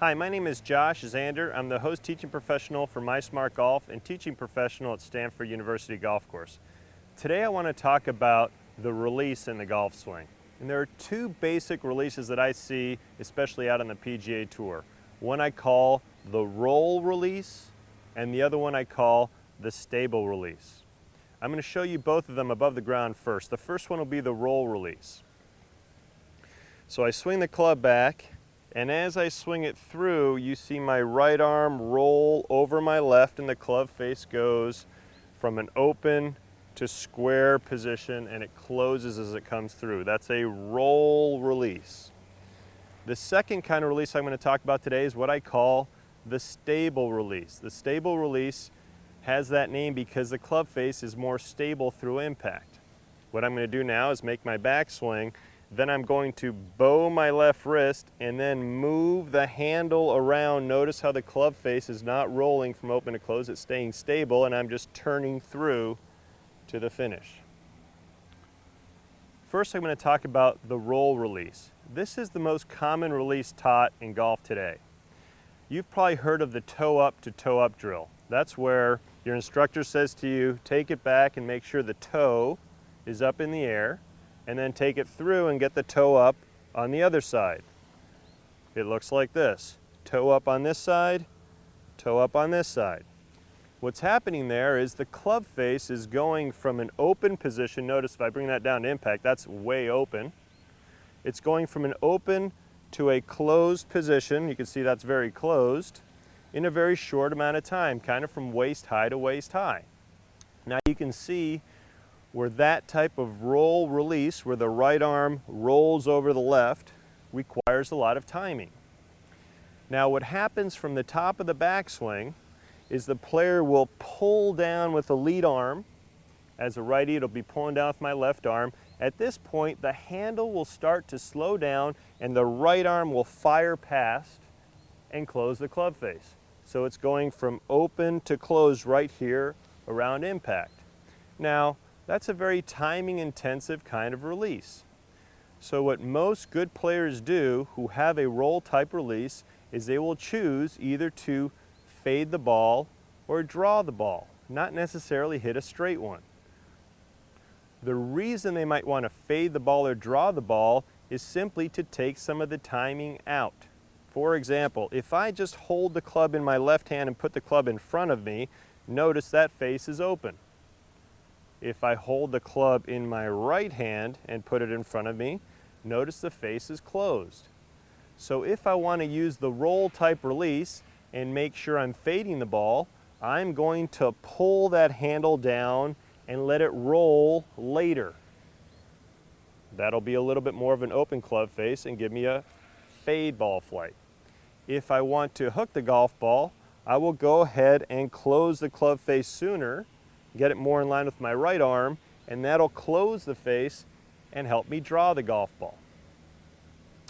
Hi, my name is Josh Zander. I'm the host teaching professional for My Smart Golf and teaching professional at Stanford University Golf Course. Today I want to talk about the release in the golf swing. And there are two basic releases that I see, especially out on the PGA Tour. One I call the roll release, and the other one I call the stable release. I'm going to show you both of them above the ground first. The first one will be the roll release. So I swing the club back, and as I swing it through, you see my right arm roll over my left, and the club face goes from an open to square position, and it closes as it comes through. That's a roll release. The second kind of release I'm going to talk about today is what I call the stable release. The stable release has that name because the club face is more stable through impact. What I'm going to do now is make my backswing. Then I'm going to bow my left wrist and then move the handle around. Notice how the club face is not rolling from open to close, it's staying stable, and I'm just turning through to the finish. First, I'm going to talk about the roll release. This is the most common release taught in golf today. You've probably heard of the toe up to toe up drill. That's where your instructor says to you, take it back and make sure the toe is up in the air, and then take it through and get the toe up on the other side. It looks like this. Toe up on this side, toe up on this side. What's happening there is the club face is going from an open position. Notice if I bring that down to impact, that's way open. It's going from an open to a closed position. You can see that's very closed in a very short amount of time, kind of from waist high to waist high. Now you can see where that type of roll release, where the right arm rolls over the left, requires a lot of timing. Now what happens from the top of the backswing is the player will pull down with the lead arm. As a righty, it'll be pulling down with my left arm. At this point, the handle will start to slow down and the right arm will fire past and close the club face. So it's going from open to closed right here around impact. Now, that's a very timing intensive kind of release. So what most good players do who have a roll type release is they will choose either to fade the ball or draw the ball, not necessarily hit a straight one. The reason they might want to fade the ball or draw the ball is simply to take some of the timing out. For example, if I just hold the club in my left hand and put the club in front of me, notice that face is open. If I hold the club in my right hand and put it in front of me, notice the face is closed. So if I want to use the roll type release and make sure I'm fading the ball, I'm going to pull that handle down and let it roll later. That'll be a little bit more of an open club face and give me a fade ball flight. If I want to hook the golf ball, I will go ahead and close the club face sooner, get it more in line with my right arm, and that'll close the face and help me draw the golf ball.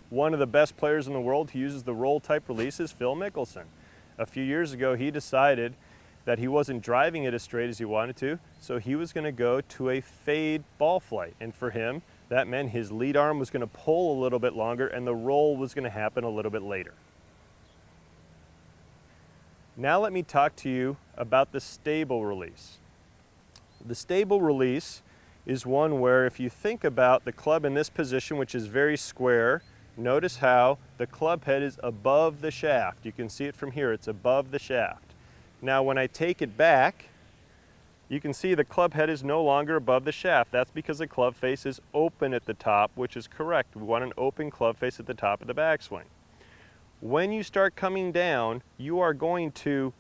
One of the best players in the world who uses the roll type release is Phil Mickelson. A few years ago, he decided that he wasn't driving it as straight as he wanted to, so he was going to go to a fade ball flight. And for him, that meant his lead arm was going to pull a little bit longer and the roll was going to happen a little bit later. Now let me talk to you about the stable release. The stable release is one where if you think about the club in this position, which is very square, notice how the club head is above the shaft. You can see it from here, it's above the shaft. Now when I take it back, you can see the club head is no longer above the shaft. That's because the club face is open at the top, which is correct. We want an open club face at the top of the backswing. When you start coming down, you are going to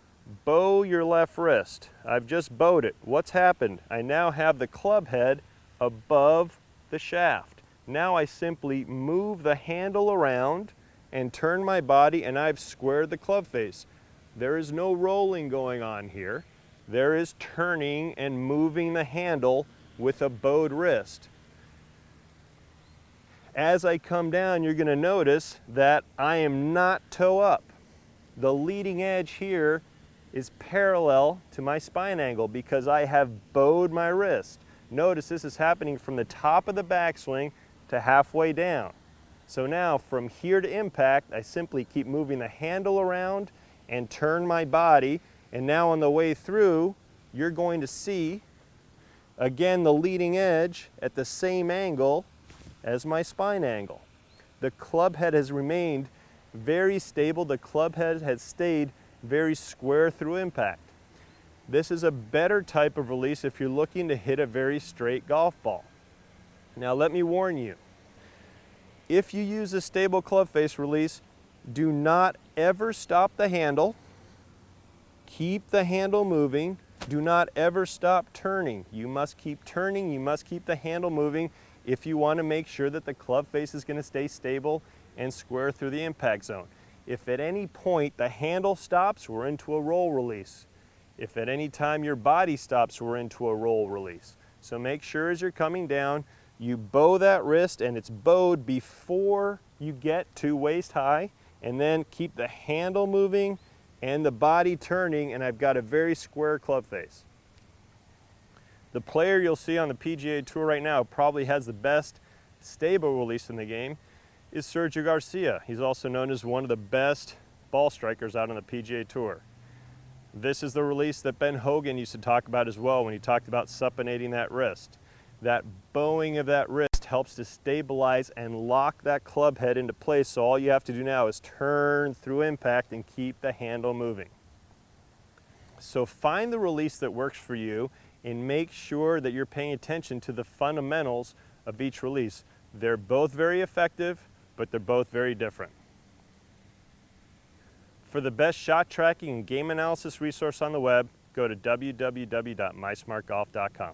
bow your left wrist. I've just bowed it. What's happened? I now have the club head above the shaft. Now I simply move the handle around and turn my body and I've squared the club face. There is no rolling going on here. There is turning and moving the handle with a bowed wrist. As I come down, you're going to notice that I am not toe up. The leading edge here is parallel to my spine angle because I have bowed my wrist. Notice this is happening from the top of the backswing to halfway down. So now from here to impact, I simply keep moving the handle around and turn my body. And now on the way through, you're going to see, again, the leading edge at the same angle as my spine angle. The club head has remained very stable. The club head has stayed very square through impact. This is a better type of release if you're looking to hit a very straight golf ball. Now let me warn you, if you use a stable club face release, do not ever stop the handle. Keep the handle moving. Do not ever stop turning. You must keep turning. You must keep the handle moving if you want to make sure that the club face is going to stay stable and square through the impact zone. If at any point the handle stops, we're into a roll release. If at any time your body stops, we're into a roll release. So make sure as you're coming down, you bow that wrist, and it's bowed before you get to waist high, and then keep the handle moving and the body turning, and I've got a very square club face. The player you'll see on the PGA Tour right now probably has the best stable release in the game is Sergio Garcia. He's also known as one of the best ball strikers out on the PGA Tour. This is the release that Ben Hogan used to talk about as well when he talked about supinating that wrist. That bowing of that wrist helps to stabilize and lock that club head into place, so all you have to do now is turn through impact and keep the handle moving. So find the release that works for you and make sure that you're paying attention to the fundamentals of each release. They're both very effective, but they're both very different. For the best shot tracking and game analysis resource on the web, go to www.mysmartgolf.com.